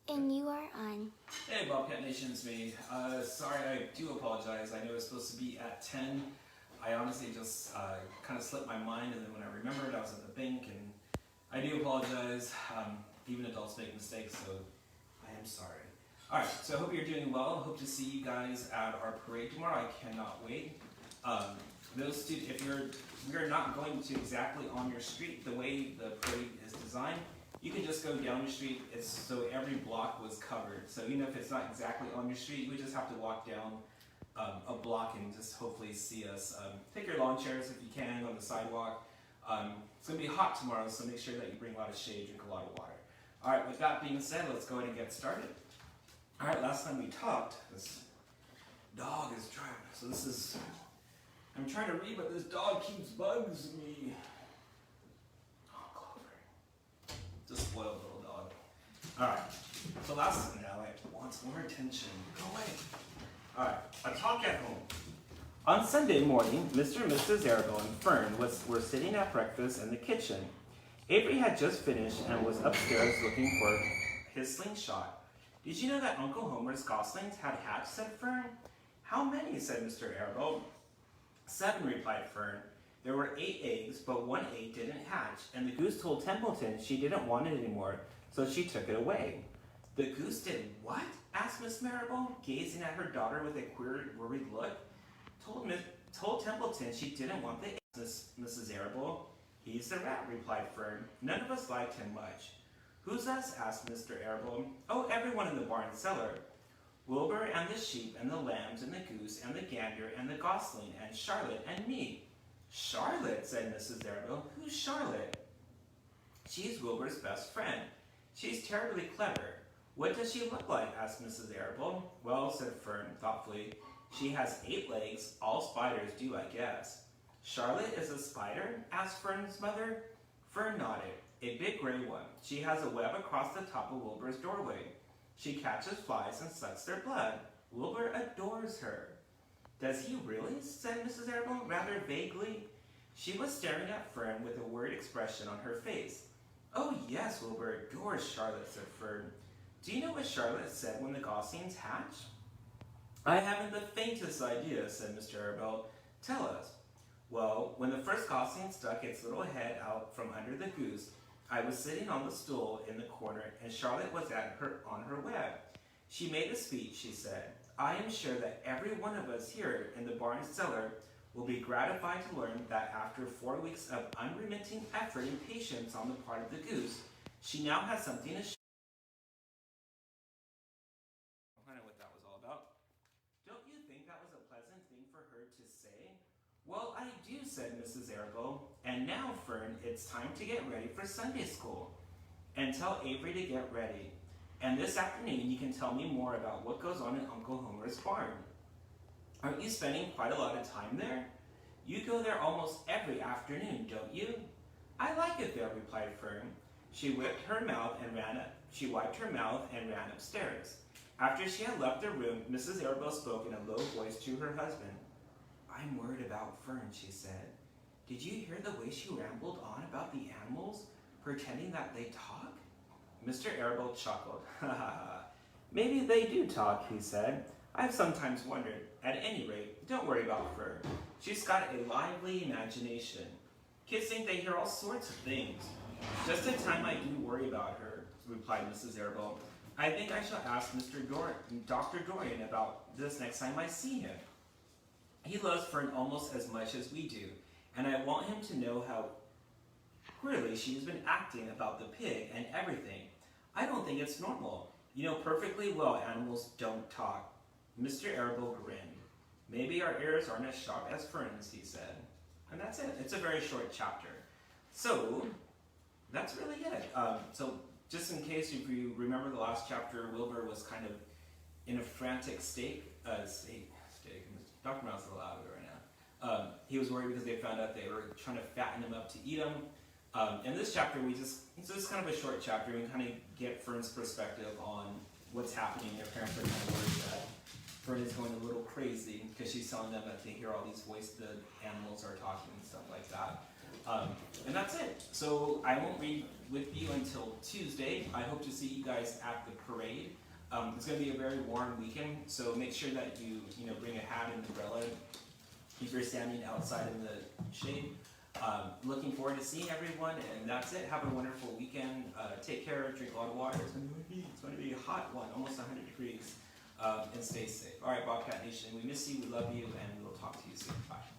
And you are on. Hey Bobcat Nation, it's me. Sorry, I do apologize. I know it was supposed to be at 10. I honestly just kind of slipped my mind, and then when I remembered, I was at the bank, and I do apologize. Even adults make mistakes, so I am sorry. Alright, so I hope you're doing well. Hope to see you guys at our parade tomorrow. I cannot wait. We are not going to exactly on your street the way the parade is designed. You can just go down your street, so every block was covered. So even if it's not exactly on your street, you would just have to walk down a block and just hopefully see us. Take your lawn chairs if you can on the sidewalk. It's going to be hot tomorrow, so make sure that you bring a lot of shade, drink a lot of water. Alright, with that being said, let's go ahead and get started. Alright, last time we talked, this dog is trying, I'm trying to read, but this dog keeps bugs me. Oh, Clover. It's a spoiled little dog. Alright, so last time now, it wants more attention. Go away. Alright, a talk at home. On Sunday morning, Mr. and Mrs. Arabelle and Fern were sitting at breakfast in the kitchen. Avery had just finished and was upstairs looking for his slingshot. Did you know that Uncle Homer's goslings had hatched, said Fern. How many, said Mr. Arabelle. 7, replied Fern. There were 8 eggs, but 1 egg didn't hatch, and the goose told Templeton she didn't want it anymore, so she took it away. The goose did what? Asked Miss Marable, gazing at her daughter with a queer, worried look. Told Templeton she didn't want the eggs, Mrs. Arabelle. He's the rat, replied Fern. None of us liked him much. Who's us? Asked Mr. Arabelle. Oh, everyone in the barn cellar. Wilbur and the sheep and the lambs and the goose and the gander and the gosling and Charlotte and me. Charlotte, said Mrs. Arabelle. Who's Charlotte? She's Wilbur's best friend. She's terribly clever. What does she look like? Asked Mrs. Arabelle. Well, said Fern thoughtfully, she has 8 legs. All spiders do, I guess. Charlotte is a spider? Asked Fern's mother. Fern nodded. A big gray one. She has a web across the top of Wilbur's doorway. She catches flies and sucks their blood. Wilbur adores her. Does he really? Said Mrs. Arabelle, rather vaguely. She was staring at Fern with a worried expression on her face. Oh yes, Wilbur adores Charlotte, said Fern. Do you know what Charlotte said when the goslings hatched? I haven't the faintest idea, said Mr. Arabelle. Tell us. Well, when the first gosling stuck its little head out from under the goose, I was sitting on the stool in the corner, and Charlotte was on her web. She made a speech, she said. I am sure that every one of us here in the barn cellar will be gratified to learn that after 4 weeks of unremitting effort and patience on the part of the goose, she now has something to show. I know what that was all about. Don't you think that was a pleasant thing for her to say? Well, I do, said Mrs. Arabelle. And now, Fern, it's time to get ready for Sunday school. And tell Avery to get ready. And this afternoon, you can tell me more about what goes on in Uncle Homer's barn. Aren't you spending quite a lot of time there? You go there almost every afternoon, don't you? I like it there, replied Fern. She wiped her mouth and ran upstairs. After she had left the room, Mrs. Arabelle spoke in a low voice to her husband. I'm worried about Fern, she said. Did you hear the way she rambled on about the animals, pretending that they talk? Mr. Arabelle chuckled. Ha ha ha. Maybe they do talk, he said. I've sometimes wondered. At any rate, don't worry about Fern. She's got a lively imagination. Kids think they hear all sorts of things. Just a time I do worry about her, replied Mrs. Arabelle. I think I shall ask Dr. Dorian about this next time I see him. He loves Fern almost as much as we do, and I want him to know how queerly she's been acting about the pig and everything. I don't think it's normal. You know perfectly well animals don't talk. Mr. Arabelle grinned. Maybe our ears aren't as sharp as Fern's, he said. And that's it. It's a very short chapter. So, that's really it. So, just in case if you remember the last chapter, Wilbur was kind of in a frantic state. Dr. Mouse is allowed right now. He was worried because they found out they were trying to fatten him up to eat him. In this chapter, it's just kind of a short chapter. We kind of get Fern's perspective on what's happening. Their parents are kind of worried that Fern is going a little crazy because she's telling them that they hear all these voices, the animals are talking and stuff like that. And that's it. So I won't be with you until Tuesday. I hope to see you guys at the parade. It's going to be a very warm weekend, so make sure that you bring a hat and umbrella if you're standing outside in the shade. Looking forward to seeing everyone, and that's it. Have a wonderful weekend. Take care. Drink a lot of water. It's going to be a hot one, almost 100 degrees. And stay safe. All right, Bobcat Nation. We miss you. We love you, and we'll talk to you soon. Bye.